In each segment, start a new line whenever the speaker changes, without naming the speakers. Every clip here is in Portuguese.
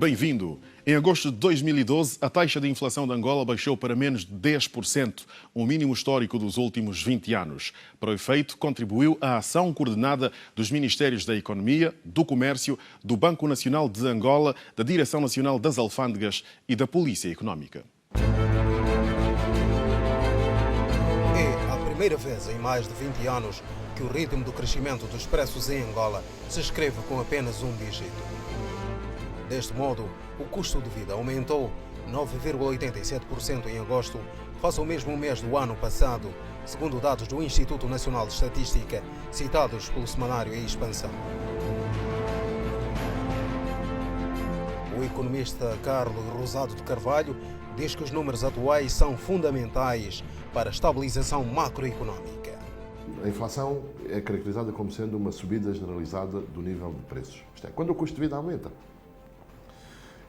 Bem-vindo. Em agosto de 2012, a taxa de inflação de Angola baixou para menos de 10%, o mínimo histórico dos últimos 20 anos. Para o efeito, contribuiu a ação coordenada dos Ministérios da Economia, do Comércio, do Banco Nacional de Angola, da Direção Nacional das Alfândegas e da Polícia Económica.
É a primeira vez em mais de 20 anos que o ritmo do crescimento dos preços em Angola se escreve com apenas um dígito. Deste modo, o custo de vida aumentou 9,87% em agosto, face ao mesmo mês do ano passado, segundo dados do Instituto Nacional de Estatística, citados pelo semanário A Expansão. O economista Carlos Rosado de Carvalho diz que os números atuais são fundamentais para a estabilização macroeconómica.
A inflação é caracterizada como sendo uma subida generalizada do nível de preços. Isto é, quando o custo de vida aumenta.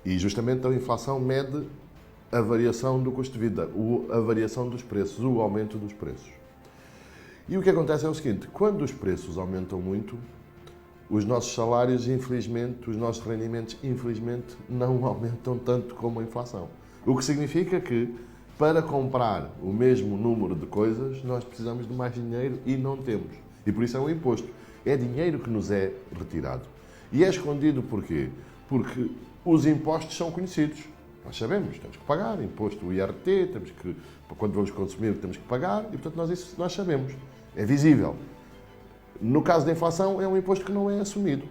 E justamente a inflação mede a variação do custo de vida, a variação dos preços, o aumento dos preços. E o que acontece é o seguinte: quando os preços aumentam muito, os nossos salários, infelizmente, os nossos rendimentos, infelizmente, não aumentam tanto como a inflação. O que significa que, para comprar o mesmo número de coisas, nós precisamos de mais dinheiro e não temos. E por isso é um imposto. É dinheiro que nos é retirado. E é escondido porquê? Porque os impostos são conhecidos. Nós sabemos, temos que pagar imposto do IRT, temos que, quando vamos consumir, temos que pagar, e portanto isso nós sabemos. É visível. No caso da inflação, é um imposto que não é assumido,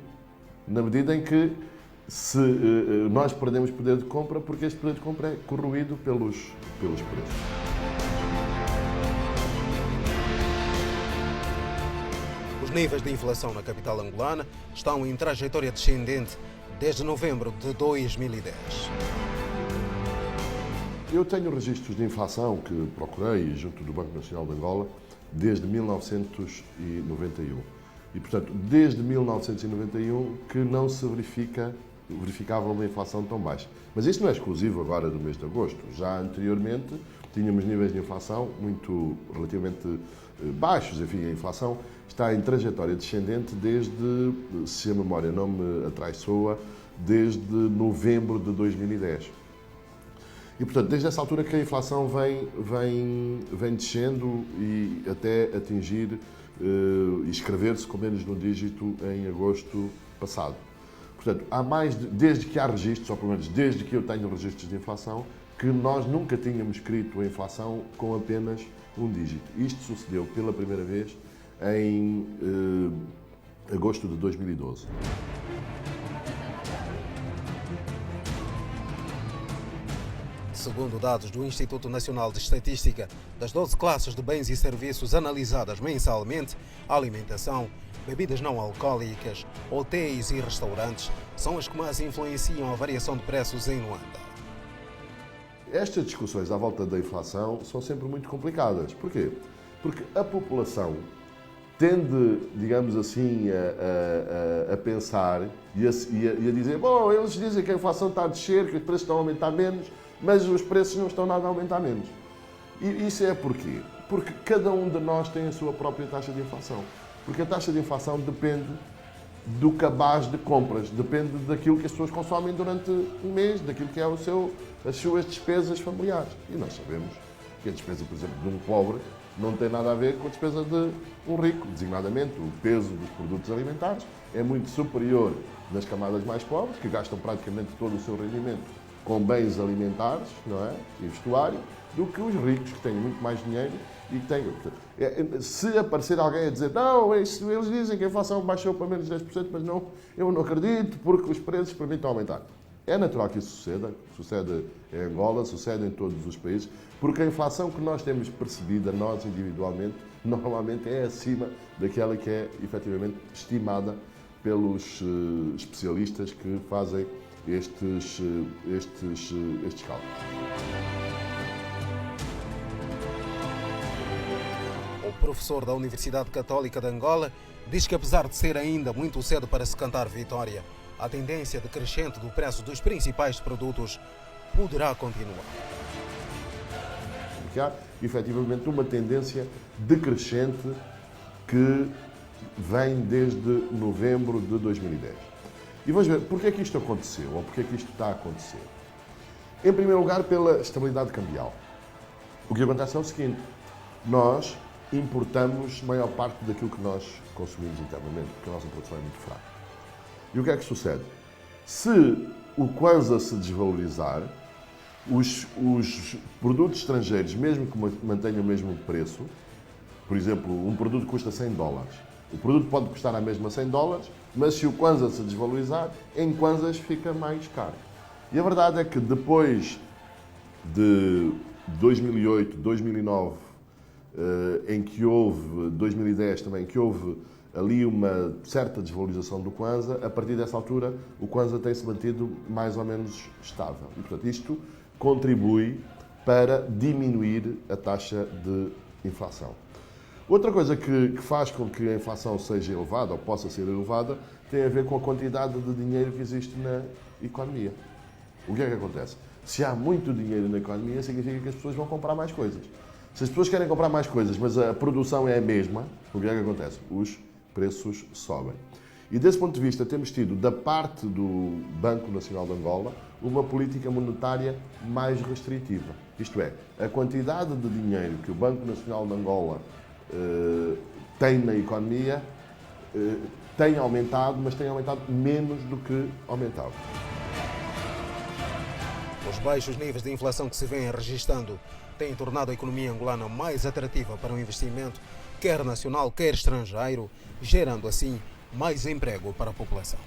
na medida em que nós perdemos poder de compra, porque este poder de compra é corroído pelos preços.
Os níveis de inflação na capital angolana estão em trajetória descendente desde novembro de 2010.
Eu tenho registros de inflação que procurei junto do Banco Nacional de Angola desde 1991. E, portanto, desde 1991 que não se verificava uma inflação tão baixa. Mas isto não é exclusivo agora do mês de agosto. Já anteriormente tínhamos níveis de inflação relativamente baixos. Enfim, a inflação está em trajetória descendente desde, se a memória não me atraiçoa, desde novembro de 2010. E, portanto, desde essa altura que a inflação vem descendo e até atingir e escrever-se com menos no dígito em agosto passado. Portanto, desde que há registros, ou pelo menos desde que eu tenho registros de inflação, que nós nunca tínhamos escrito a inflação com apenas um dígito. Isto sucedeu pela primeira vez em agosto de 2012.
Segundo dados do Instituto Nacional de Estatística, das 12 classes de bens e serviços analisadas mensalmente, a alimentação, bebidas não alcoólicas, hotéis e restaurantes são as que mais influenciam a variação de preços em Luanda.
Estas discussões à volta da inflação são sempre muito complicadas. Porquê? Porque a população tende, digamos assim, a pensar e a dizer: bom, eles dizem que a inflação está a descer, que os preços estão a aumentar menos, mas os preços não estão nada a aumentar menos. E isso é porquê? Porque cada um de nós tem a sua própria taxa de inflação. Porque a taxa de inflação depende do cabaz de compras, depende daquilo que as pessoas consomem durante um mês, daquilo que é as suas despesas familiares. E nós sabemos que a despesa, por exemplo, de um pobre não tem nada a ver com a despesa de um rico. Designadamente, o peso dos produtos alimentares é muito superior nas camadas mais pobres, que gastam praticamente todo o seu rendimento com bens alimentares, não é? E vestuário, do que os ricos, que têm muito mais dinheiro e que têm... Se aparecer alguém a dizer: não, eles dizem que a inflação baixou para menos de 10%, mas não, eu não acredito, porque os preços permitem aumentar. É natural que isso suceda em Angola, sucede em todos os países, porque a inflação que nós temos percebida, nós individualmente, normalmente é acima daquela que é efetivamente estimada pelos especialistas que fazem estes cálculos.
O professor da Universidade Católica de Angola diz que, apesar de ser ainda muito cedo para se cantar vitória, a tendência decrescente do preço dos principais produtos poderá continuar.
Porque há, efetivamente, uma tendência decrescente que vem desde novembro de 2010. E vamos ver porque é que isto aconteceu, ou porque é que isto está a acontecer. Em primeiro lugar, pela estabilidade cambial. O que acontece é o seguinte, nós importamos a maior parte daquilo que nós consumimos internamente, porque a nossa produção é muito fraca. E o que é que sucede? Se o Kwanza se desvalorizar, os produtos estrangeiros, mesmo que mantenham o mesmo preço, por exemplo, um produto custa $100. O produto pode custar a mesma $100, mas se o Kwanza se desvalorizar, em Kwanzas fica mais caro. E a verdade é que depois de 2008, 2009, em que houve, 2010 também, que houve ali uma certa desvalorização do Kwanza, a partir dessa altura o Kwanza tem-se mantido mais ou menos estável. E, portanto, isto contribui para diminuir a taxa de inflação. Outra coisa que faz com que a inflação seja elevada, ou possa ser elevada, tem a ver com a quantidade de dinheiro que existe na economia. O que é que acontece? Se há muito dinheiro na economia, significa que as pessoas vão comprar mais coisas. Se as pessoas querem comprar mais coisas, mas a produção é a mesma, o que é que acontece? Os preços sobem. E desse ponto de vista, temos tido, da parte do Banco Nacional de Angola, uma política monetária mais restritiva. Isto é, a quantidade de dinheiro que o Banco Nacional de Angola tem na economia tem aumentado, mas tem aumentado menos do que aumentava.
Os baixos níveis de inflação que se vêm registrando têm tornado a economia angolana mais atrativa para o investimento, quer nacional, quer estrangeiro, gerando assim mais emprego para a população.